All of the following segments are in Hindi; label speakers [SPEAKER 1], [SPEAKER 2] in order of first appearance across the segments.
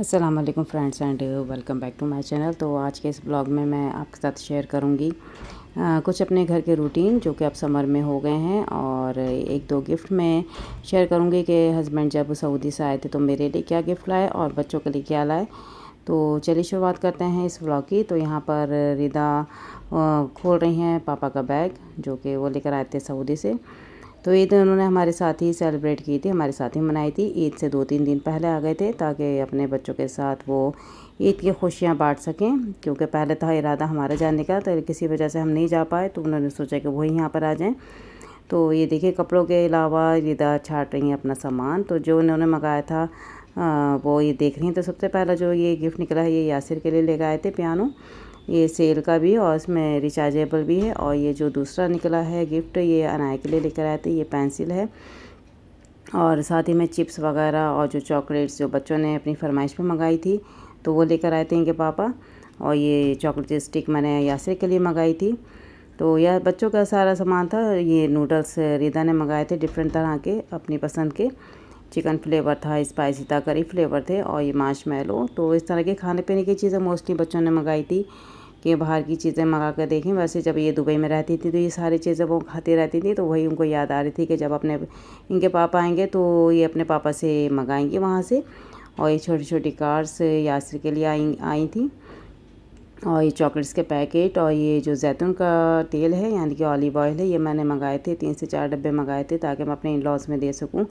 [SPEAKER 1] अस्सलाम वालेकुम friends and welcome back to my channel. तो आज के इस ब्लॉग में मैं आपके साथ शेयर करूंगी कुछ अपने घर के रूटीन जो कि अब समर में हो गए हैं, और एक दो गिफ्ट मैं शेयर करूंगी कि हस्बैंड जब सऊदी से आए थे तो मेरे लिए क्या गिफ्ट लाए और बच्चों के लिए क्या लाए। तो चलिए शुरुआत करते हैं इस ब्लॉग की। तो यहाँ पर रिदा खोल रही हैं पापा का बैग जो कि वो लेकर आए थे सऊदी से। तो ईद उन्होंने हमारे साथ ही सेलिब्रेट की थी, हमारे साथ ही मनाई थी। ईद से 2-3 दिन पहले आ गए थे ताकि अपने बच्चों के साथ वो ईद की खुशियाँ बांट सकें, क्योंकि पहले था इरादा हमारा जाने का, तो किसी वजह से हम नहीं जा पाए, तो उन्होंने सोचा कि वही यहाँ पर आ जाएं। तो ये देखिए कपड़ों के अलावा रिदा छाट रही हैं अपना सामान। तो जो उन्होंने मंगाया था वो ये देख रही हैं। तो सबसे पहला जो ये गिफ्ट निकला है ये यासिर के लिए लेकर आए थे पियानो। ये सेल का भी और इसमें रिचार्जेबल भी है। और ये जो दूसरा निकला है गिफ्ट ये अनाया के लिए लेकर आए थे, ये पेंसिल है। और साथ ही में चिप्स वगैरह और जो चॉकलेट्स जो बच्चों ने अपनी फरमाइश पे मंगाई थी तो वो लेकर आए थे इनके पापा। और ये चॉकलेट स्टिक मैंने यासिर के लिए मंगाई थी। तो यह बच्चों का सारा सामान था। ये नूडल्स रिदा ने मंगाए थे डिफरेंट तरह के अपनी पसंद के। चिकन फ्लेवर था, स्पाइसी था, करी फ्लेवर थे, और ये मार्शमेलो। तो इस तरह के खाने पीने की चीज़ें मोस्टली बच्चों ने मंगाई थी कि बाहर की चीज़ें मंगा कर देखें। वैसे जब ये दुबई में रहती थी तो ये सारी चीज़ें वो खाती रहती थी, तो वही उनको याद आ रही थी कि जब अपने इनके पापा आएंगे तो ये अपने पापा से मंगाएंगे वहाँ से। और ये छोटी छोटी कार्स यासिर के लिए आई थी। और ये चॉकलेट्स के पैकेट और ये जो जैतून का तेल है यानी कि ऑलिव ऑयल है, ये मैंने मंगाए थे। 3 से 4 डब्बे मंगाए थे ताकि मैं अपने इन लॉज में दे सकूं।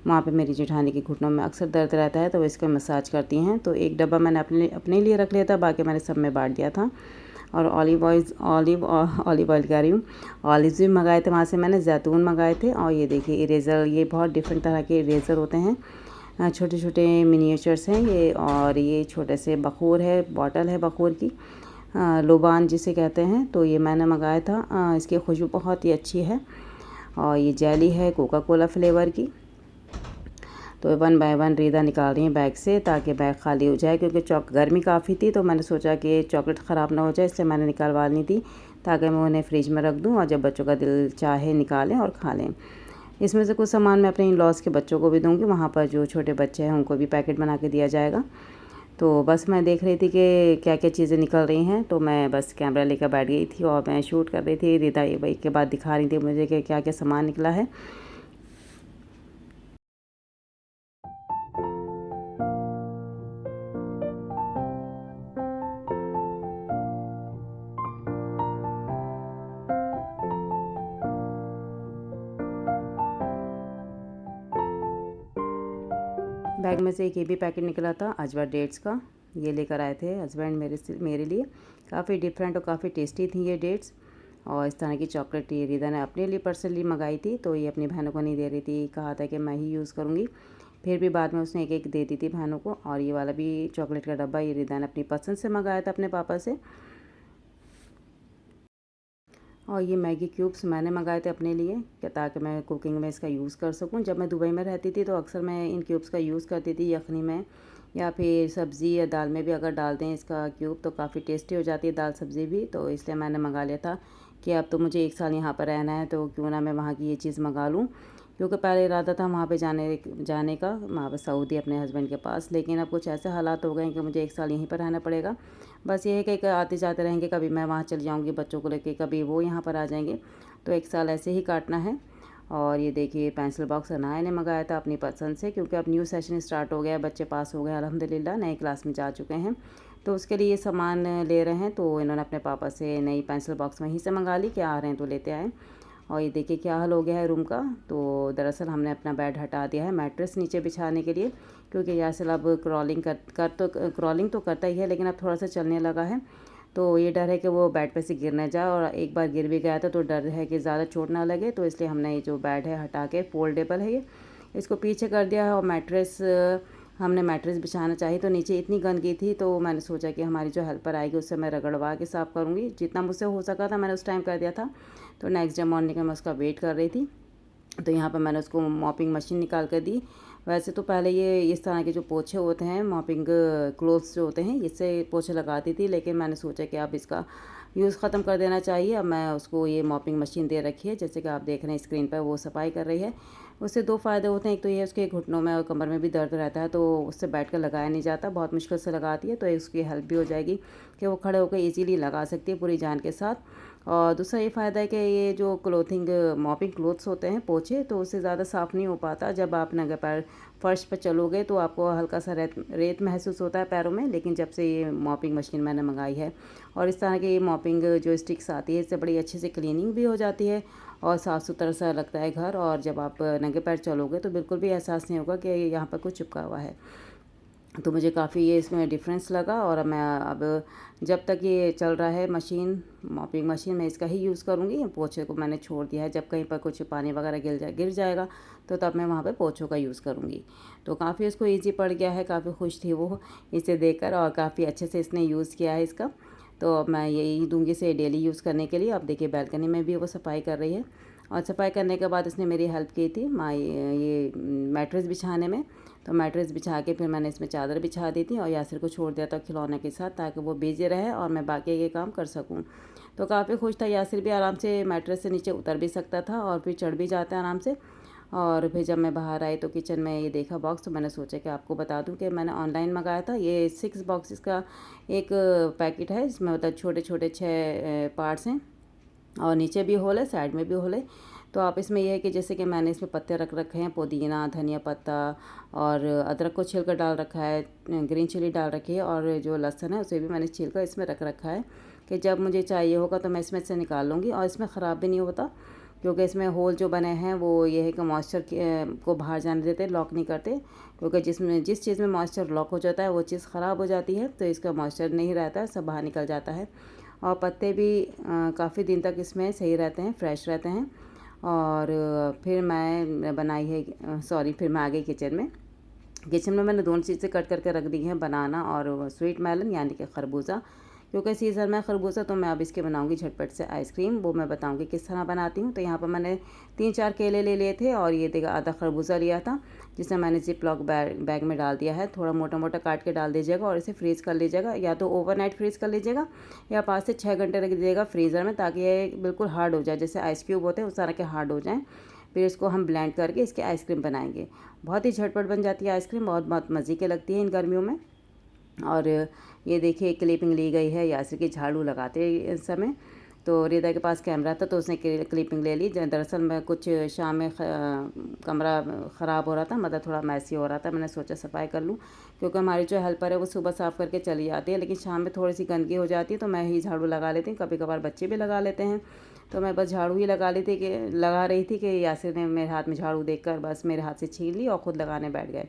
[SPEAKER 1] वहाँ पे मेरी जेठानी के घुटनों में अक्सर दर्द रहता है तो वो इसको मसाज करती हैं। तो एक डब्बा मैंने अपने लिए रख लिया था, बाकी मैंने सब में बांट दिया था। और ऑलिव ऑयल कह रही हूँ, ऑलिव्स भी मंगाए थे वहाँ से मैंने, जैतून मंगाए थे। और ये देखिए इरेज़र, ये बहुत डिफरेंट तरह के इरेज़र होते हैं, छोटे छोटे मिनिएचर्स हैं ये। और ये छोटे से बखूर है, बॉटल है बखूर की, लोबान जिसे कहते हैं। तो ये मैंने मंगाया था। इसकी खुशबू बहुत ही अच्छी है। और ये जेली है कोका कोला फ्लेवर की। तो 1 बाय 1 रीदा निकाल रही हैं बैग से ताकि बैग खाली हो जाए, क्योंकि गर्मी काफ़ी थी तो मैंने सोचा कि चॉकलेट ख़राब ना हो जाए, इसलिए मैंने निकालवा ली थी ताकि मैं उन्हें फ्रिज में रख दूं और जब बच्चों का दिल चाहे निकालें और खा लें। इसमें से कुछ सामान मैं अपने इन लॉज के बच्चों को भी दूंगी, वहाँ पर जो छोटे बच्चे हैं उनको भी पैकेट बना के दिया जाएगा। तो बस मैं देख रही थी कि क्या क्या चीज़ें निकल रही हैं, तो मैं बस कैमरा लेकर बैठ गई थी और मैं शूट कर रही थी। रीदा ये भाई के बाद दिखा रही थी मुझे कि क्या क्या सामान निकला है। बैग में से एक ये भी पैकेट निकला था अजवा डेट्स का, ये लेकर आए थे हस्बैंड मेरे लिए। काफ़ी डिफरेंट और काफ़ी टेस्टी थी ये डेट्स। और इस तरह की चॉकलेट ये रीदा ने अपने लिए पर्सनली मंगाई थी, तो ये अपनी बहनों को नहीं दे रही थी, कहा था कि मैं ही यूज़ करूँगी। फिर भी बाद में उसने एक एक दे दी थी बहनों को। और ये वाला भी चॉकलेट का डब्बा ये रीदा ने अपनी पसंद से मंगाया था अपने पापा से। और ये मैगी क्यूब्स मैंने मंगाए थे अपने लिए कि ताकि मैं कुकिंग में इसका यूज़ कर सकूं। जब मैं दुबई में रहती थी तो अक्सर मैं इन क्यूब्स का यूज़ करती थी यखनी में, या फिर सब्ज़ी या दाल में भी अगर डाल दें इसका क्यूब तो काफ़ी टेस्टी हो जाती है दाल सब्ज़ी भी। तो इसलिए मैंने मंगा लिया था कि अब तो मुझे 1 साल यहाँ पर रहना है तो क्यों ना मैं वहाँ की ये चीज़ मंगा लूँ, क्योंकि पहले इरादा था वहाँ पे जाने का, वहाँ पर सऊदी अपने हस्बैंड के पास। लेकिन अब कुछ ऐसे हालात हो गए हैं कि मुझे 1 साल यहीं पर रहना पड़ेगा। बस ये है कि आते जाते रहेंगे, कभी मैं वहाँ चली जाऊँगी बच्चों को लेके, कभी वो यहाँ पर आ जाएंगे, तो 1 साल ऐसे ही काटना है। और ये देखिए पेंसिल बॉक्स अनाया ने मंगाया था अपनी पसंद से, क्योंकि अब न्यू सेशन स्टार्ट हो गया, बच्चे पास हो गए अल्हम्दुलिल्लाह, नए क्लास में जा चुके हैं, तो उसके लिए ये सामान ले रहे हैं। तो इन्होंने अपने पापा से नई पेंसिल बॉक्स वहीं से मंगा ली कि आ रहे हैं तो लेते आए। और ये देखिए क्या हाल हो गया है रूम का। तो दरअसल हमने अपना बेड हटा दिया है मैट्रेस नीचे बिछाने के लिए, क्योंकि यासिर अब क्रॉलिंग तो करता ही है, लेकिन अब थोड़ा सा चलने लगा है। तो ये डर है कि वो बेड पे से गिर ना जाए, और एक बार गिर भी गया था तो डर है कि ज़्यादा चोट ना लगे। तो इसलिए हमने ये जो बेड है हटा के, फोल्डेबल है ये, इसको पीछे कर दिया है। और हमने मैट्रेस बिछाना चाहिए तो नीचे इतनी गंदगी थी, तो मैंने सोचा कि हमारी जो हेल्पर आएगी उससे मैं रगड़वा के साफ़ करूँगी, जितना मुझसे हो सका था मैंने उस टाइम कर दिया था। तो नेक्स्ट डे मॉर्निंग में मैं उसका वेट कर रही थी, तो यहाँ पर मैंने उसको मॉपिंग मशीन निकाल कर दी। वैसे तो पहले ये इस तरह के जो पोछे होते हैं, मॉपिंग क्लोथ्स जो होते हैं, इससे पोछे लगाती थी, लेकिन मैंने सोचा कि अब इसका यूज़ ख़त्म कर देना चाहिए। अब मैं उसको ये मॉपिंग मशीन दे रखी है, जैसे कि आप देख रहे हैं स्क्रीन पर वो सफाई कर रही है। उससे 2 फ़ायदे होते हैं। एक तो ये उसके घुटनों में और कमर में भी दर्द रहता है, तो उससे बैठकर लगाया नहीं जाता, बहुत मुश्किल से लगाती है, तो उसकी हेल्प भी हो जाएगी कि वो खड़े होकर ईज़िली लगा सकती है पूरी जान के साथ। और दूसरा ये फ़ायदा है कि ये जो क्लॉथिंग मॉपिंग क्लोथ्स होते हैं, पोंछे, तो उससे ज़्यादा साफ़ नहीं हो पाता। जब आप नंगे पैर फ़र्श पर चलोगे तो आपको हल्का सा रेत रेत महसूस होता है पैरों में, लेकिन जब से ये मॉपिंग मशीन मैंने मंगाई है और इस तरह की मॉपिंग जो स्टिक्स आती है, इससे बड़ी अच्छे से क्लीनिंग भी हो जाती है और साफ़ सुथरा सा लगता है घर। और जब आप नंगे पैर चलोगे तो बिल्कुल भी एहसास नहीं होगा कि यहाँ पर कुछ चिपका हुआ है। तो मुझे काफ़ी ये इसमें डिफरेंस लगा और मैं अब जब तक ये चल रहा है मशीन, मॉपिंग मशीन, मैं इसका ही यूज़ करूँगी। पोछे को मैंने छोड़ दिया है, जब कहीं पर कुछ पानी वगैरह गिर जाएगा तो तब मैं वहाँ पे पोछों का यूज़ करूँगी। तो काफ़ी उसको ईज़ी पड़ गया है, काफ़ी खुश थी वो इसे देखकर और काफ़ी अच्छे से इसने यूज़ किया है इसका। तो अब मैं यही दूँगी इसे डेली यूज़ करने के लिए। अब देखिए बैल्कनी में भी वो सफाई कर रही है और सफाई करने के बाद उसने मेरी हेल्प की थी ये मैट्रेस बिछाने में। तो मैट्रेस बिछा के फिर मैंने इसमें चादर बिछा दी थी और यासिर को छोड़ दिया था खिलौने के साथ, ताकि वो बिजी रहे और मैं बाकी ये काम कर सकूं। तो काफ़ी खुश था। यासिर भी आराम से मैट्रेस से नीचे उतर भी सकता था और फिर चढ़ भी जाता है आराम से। और फिर जब मैं बाहर आई तो किचन में ये देखा बॉक्स, तो मैंने सोचा कि आपको बता दूं कि मैंने ऑनलाइन मंगाया था। ये 6 बॉक्सेस का एक पैकेट है, इसमें मतलब छोटे छोटे 6 पार्ट्स हैं और नीचे भी होल है, साइड में भी होल है। तो आप इसमें यह है कि जैसे कि मैंने इसमें पत्ते रख रखे हैं, पुदीना, धनिया पत्ता और अदरक को छिलकर डाल रखा है, ग्रीन चिली डाल रखी है और जो लहसुन है उसे भी मैंने छिलकर इसमें रख रखा है कि जब मुझे चाहिए होगा तो मैं इसमें से निकाल लूँगी। और इसमें ख़राब भी नहीं होता, क्योंकि इसमें होल जो बने हैं वो ये है कि मॉइस्चर को बाहर जाने देते, लॉक नहीं करते, क्योंकि जिस चीज़ में मॉइस्चर लॉक हो जाता है वो चीज़ ख़राब हो जाती है, तो इसका मॉइस्चर नहीं रहता है, सब बाहर निकल जाता है। और पत्ते भी काफ़ी दिन तक इसमें सही रहते हैं, फ्रेश रहते हैं। और फिर मैं बनाई है फिर मैं आ गई किचन में। किचन में मैंने दोनों चीज़ें कट करके रख दी हैं, बनाना और स्वीट मेलन यानी कि खरबूजा, क्योंकि सीज़न में खरबूजा, तो मैं अब इसके बनाऊंगी झटपट से आइसक्रीम। वो मैं बताऊंगी किस तरह बनाती हूँ। तो यहाँ पर मैंने 3-4 केले ले लिए थे और ये देखा आधा खरबूजा लिया था, जिसे मैंने जिप-लॉक बैग में डाल दिया है। थोड़ा मोटा मोटा काट के डाल दीजिएगा और इसे फ्रीज़ कर लीजिएगा, या तो ओवरनाइट फ्रीज़ कर लीजिएगा या 5 से 6 घंटे रख दीजिएगा फ्रीज़र में, ताकि ये बिल्कुल हार्ड हो जाए, जैसे आइस क्यूब होते हैं उस तरह के हार्ड हो जाएँ। फिर इसको हम ब्लेंड करके इसकी आइसक्रीम बनाएंगे। बहुत ही झटपट बन जाती है आइसक्रीम, बहुत बहुत मज़े की लगती है इन गर्मियों में। और ये देखिए क्लिपिंग ली गई है यासिर की झाड़ू लगाते इस समय। तो रिदा के पास कैमरा था तो उसने क्लिपिंग ले ली। दरअसल मैं कुछ शाम में कमरा ख़राब हो रहा था, मतलब थोड़ा मैसी हो रहा था, मैंने सोचा सफाई कर लूँ, क्योंकि हमारी जो हेल्पर है वो सुबह साफ़ करके चली जाती है, लेकिन शाम में थोड़ी सी गंदगी हो जाती है तो मैं ही झाड़ू लगा लेती हूँ। कभी कभार बच्चे भी लगा लेते हैं, तो मैं बस झाड़ू ही लगा रही थी कि यासिर ने मेरे हाथ में झाड़ू देखकर बस मेरे हाथ से छीन ली और ख़ुद लगाने बैठ गए।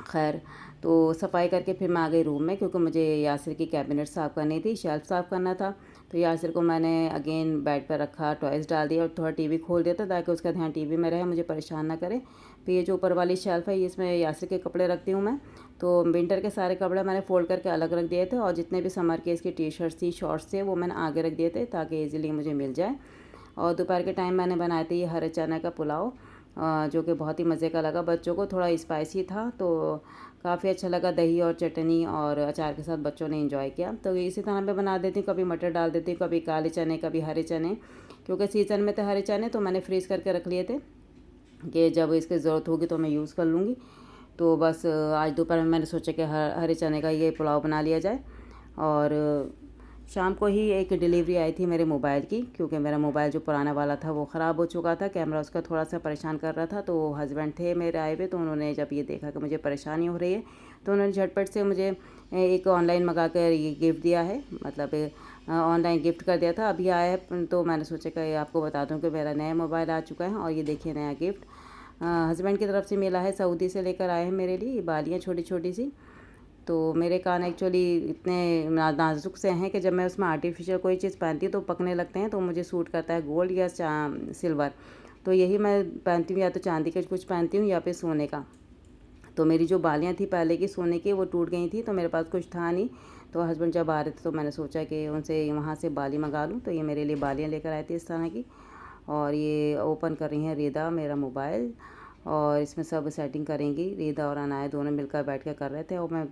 [SPEAKER 1] खैर, तो सफाई करके फिर मैं आ गई रूम में, क्योंकि मुझे यासिर की कैबिनेट साफ़ करनी थी, शेल्फ साफ़ करना था। तो यासिर को मैंने अगेन बेड पर रखा, टॉयज़ डाल दिया और थोड़ा टीवी खोल दिया था ताकि उसका ध्यान टीवी में रहे, मुझे परेशान ना करे। फिर ये जो ऊपर वाली शेल्फ है इसमें यासिर के कपड़े रखती हूँ मैं। तो विंटर के सारे कपड़े मैंने फ़ोल्ड करके अलग रख दिए थे और जितने भी समर के इसकी टी शर्ट्स थी, शॉर्ट्स थे, वो मैंने आगे रख दिए थे ताकि ईज़िली मुझे मिल जाए। और दोपहर के टाइम मैंने बनाए थे ये हरे चने का पुलाव, जो कि बहुत ही मज़े का लगा बच्चों को, थोड़ा स्पाइसी था तो काफ़ी अच्छा लगा। दही और चटनी और अचार के साथ बच्चों ने एंजॉय किया। तो इसी तरह मैं बना देती हूँ, कभी मटर डाल देती हूँ, कभी काले चने, कभी हरे चने, क्योंकि सीज़न में थे हरे चने तो मैंने फ्रीज़ करके रख लिए थे कि जब इसकी ज़रूरत होगी तो मैं यूज़ कर लूँगी। तो बस आज दोपहर में मैंने सोचा कि हरे चने का ये पुलाव बना लिया जाए। और शाम को ही एक डिलीवरी आई थी मेरे मोबाइल की, क्योंकि मेरा मोबाइल जो पुराना वाला था वो ख़राब हो चुका था, कैमरा उसका थोड़ा सा परेशान कर रहा था। तो हस्बैंड थे मेरे आए हुए, तो उन्होंने जब ये देखा कि मुझे परेशानी हो रही है तो उन्होंने झटपट से मुझे एक ऑनलाइन मंगा कर ये गिफ्ट दिया है, मतलब ऑनलाइन गिफ्ट कर दिया था, अभी आया है। तो मैंने सोचा कि आपको बता दूँ कि मेरा नया मोबाइल आ चुका है और ये देखिए नया गिफ्ट हस्बैंड की तरफ से मिला है, सऊदी से लेकर आए हैं मेरे लिए। ये बालियाँ छोटी छोटी सी, तो मेरे कान एक्चुअली इतने नाजुक से हैं कि जब मैं उसमें आर्टिफिशियल कोई चीज़ पहनती हूँ तो पकने लगते हैं, तो मुझे सूट करता है गोल्ड या सिल्वर। तो यही मैं पहनती हूँ, या तो चांदी का कुछ पहनती हूँ या फिर सोने का। तो मेरी जो बालियाँ थी पहले की सोने की वो टूट गई थी, तो मेरे पास कुछ था नहीं। तो हस्बैंड जब आ रहे थे तो मैंने सोचा कि उनसे वहाँ से बाली मंगा लूँ, तो ये मेरे लिए बालियाँ लेकर आए थे इस तरह की। और ये ओपन कर रही हैं रिदा मेरा मोबाइल, और इसमें सब सेटिंग करेंगी। रिदा और अनाया दोनों मिलकर बैठ कर रहे थे और मैं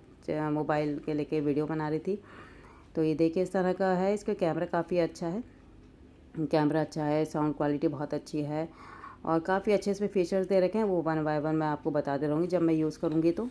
[SPEAKER 1] मोबाइल के लेके वीडियो बना रही थी। तो ये देखिए इस तरह का है, इसका कैमरा काफ़ी अच्छा है, कैमरा अच्छा है, साउंड क्वालिटी बहुत अच्छी है। और काफ़ी अच्छे इसमें फीचर्स दे रखे हैं, वो वन बाय वन मैं आपको बताते रहूँगी जब मैं यूज़ करूँगी तो।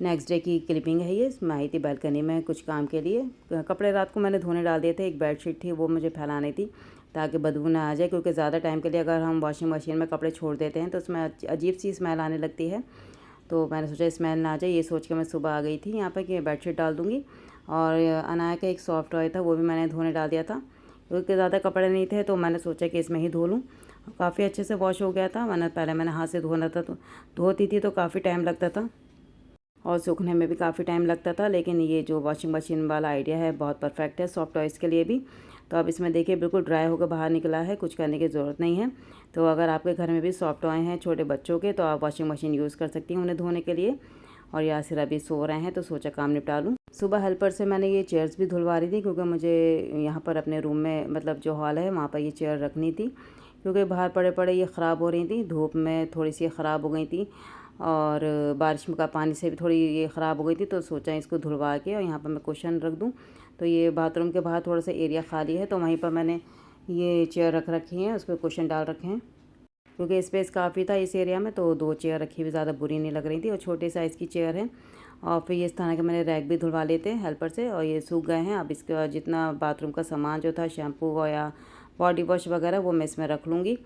[SPEAKER 1] नेक्स्ट डे की क्लिपिंग है ये। मैं आई थी बालकनी में कुछ काम के लिए। कपड़े रात को मैंने धोने डाल दिए थे। एक बेडशीट थी वो मुझे फैलानी थी ताकि बदबू ना आ जाए, क्योंकि ज़्यादा टाइम के लिए अगर हम वॉशिंग मशीन में कपड़े छोड़ देते हैं तो उसमें अजीब सी स्मेल आने लगती है। तो मैंने सोचा स्मेल ना आ जाए, ये सोच के मैं सुबह आ गई थी यहाँ पर कि बेडशीट डाल दूँगी। और अनाया का एक सॉफ्ट टॉय था वो भी मैंने धोने डाल दिया था, क्योंकि ज़्यादा कपड़े नहीं थे तो मैंने सोचा कि इसमें ही धो लूँ। काफ़ी अच्छे से वॉश हो गया था, वरना पहले मैंने हाथ से धोना था तो धोती थी तो काफ़ी टाइम लगता था और सूखने में भी काफ़ी टाइम लगता था। लेकिन ये जो वॉशिंग मशीन वाला आइडिया है बहुत परफेक्ट है सॉफ्ट टॉयज़ के लिए भी। तो अब इसमें देखिए बिल्कुल ड्राई होकर बाहर निकला है, कुछ करने की ज़रूरत नहीं है। तो अगर आपके घर में भी सॉफ्ट टॉय हैं छोटे बच्चों के तो आप वॉशिंग मशीन यूज़ कर सकती हैं उन्हें धोने के लिए। और यासिर अभी सो रहे हैं तो सोचा काम निपटा लूँ। सुबह हेल्पर से मैंने ये चेयर्स भी धुलवा रही थी, क्योंकि मुझे यहाँ पर अपने रूम में मतलब जो हॉल है वहाँ पर ये चेयर रखनी थी, क्योंकि बाहर पड़े पड़े ये ख़राब हो रही थी, धूप में थोड़ी सी ख़राब हो गई थी और बारिश का पानी से भी थोड़ी ये ख़राब हो गई थी। तो सोचा इसको धुलवा के और यहाँ पर मैं कुशन रख दूँ। तो ये बाथरूम के बाहर थोड़ा सा एरिया खाली है तो वहीं पर मैंने ये चेयर रख रखी हैं, उस पर कुशन डाल रखे हैं, क्योंकि स्पेस काफ़ी था इस एरिया में। तो 2 चेयर रखी हुई ज़्यादा बुरी नहीं लग रही थी और छोटे साइज़ की चेयर है। और फिर ये इस तरह के मैंने रैक भी धुलवा लेते हैं हेल्पर से और ये सूख गए हैं। अब इसके बाद जितना बाथरूम का सामान जो था शैम्पू या बॉडी वॉश वगैरह वो मैं इसमें रख लूँगी,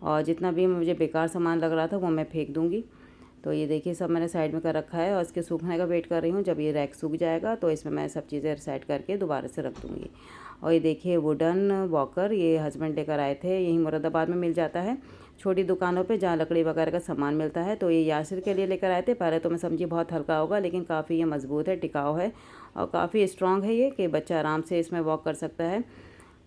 [SPEAKER 1] और जितना भी मुझे बेकार सामान लग रहा था वो मैं फेंक दूँगी। तो ये देखिए सब मैंने साइड में कर रखा है और इसके सूखने का वेट कर रही हूँ। जब ये रैक सूख जाएगा तो इसमें मैं सब चीज़ें सेट करके दोबारा से रख दूँगी। और ये देखिए वुडन वॉकर ये हस्बैंड लेकर आए थे, यहीं मुरादाबाद में मिल जाता है छोटी दुकानों पे जहाँ लकड़ी वगैरह का सामान मिलता है। तो ये यासिर के लिए लेकर आए थे। पहले तो मैं समझी बहुत हल्का होगा, लेकिन काफ़ी ये मज़बूत है, टिकाऊ है और काफ़ी स्ट्रॉन्ग है ये कि बच्चा आराम से इसमें वॉक कर सकता है।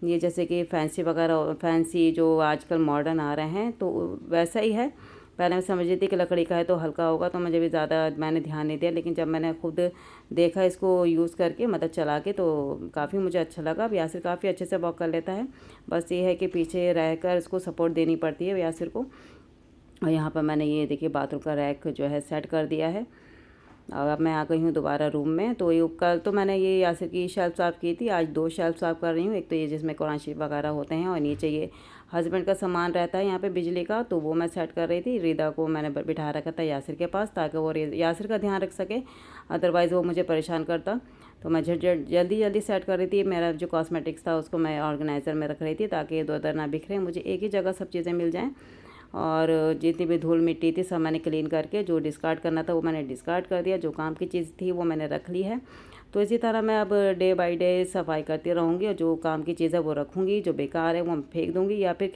[SPEAKER 1] ये जैसे कि फैंसी वगैरह फैंसी जो आजकल मॉडर्न आ रहे हैं तो वैसा ही है। पहले मैं समझ रही थी कि लकड़ी का है तो हल्का होगा, तो मुझे भी ज़्यादा मैंने ध्यान नहीं दिया, लेकिन जब मैंने खुद देखा इसको यूज़ करके मतलब चला के तो काफ़ी मुझे अच्छा लगा। अब यासिर काफ़ी अच्छे से वॉक कर लेता है, बस ये है कि पीछे रहकर इसको सपोर्ट देनी पड़ती है यासिर को। और यहाँ पर मैंने ये देखिए बाथरूम का रैक जो है सेट कर दिया है। और अब मैं आ गई हूँ दोबारा रूम में। तो ये कल तो मैंने ये यासिर की शेल्फ साफ़ की थी, आज 2 शेल्फ साफ़ कर रही हूँ। एक तो ये जिसमें कुरान शरीफ वगैरह होते हैं और नीचे ये हस्बैंड का सामान रहता है यहाँ पे बिजली का, तो वो मैं सेट कर रही थी। रिदा को मैंने बिठा रखा था यासिर के पास ताकि वो यासिर का ध्यान रख सके, अदरवाइज़ वो मुझे परेशान करता। तो मैं झट झट जल्दी जल्दी सेट कर रही थी। मेरा जो कॉस्मेटिक्स था उसको मैं ऑर्गेनाइज़र में रख रही थी ताकि इधर उधर ना बिखरे, मुझे एक ही जगह सब चीज़ें मिल जाएँ। और जितनी भी धूल मिट्टी थी सब मैंने क्लीन करके, जो डिस्कार्ड करना था वो मैंने डिस्कार्ड कर दिया, जो काम की चीज़ थी वो मैंने रख ली है। तो इसी तरह मैं अब डे बाय डे सफाई करती रहूँगी और जो काम की चीज़ है वो रखूँगी, जो बेकार है वो फेंक दूँगी या फिर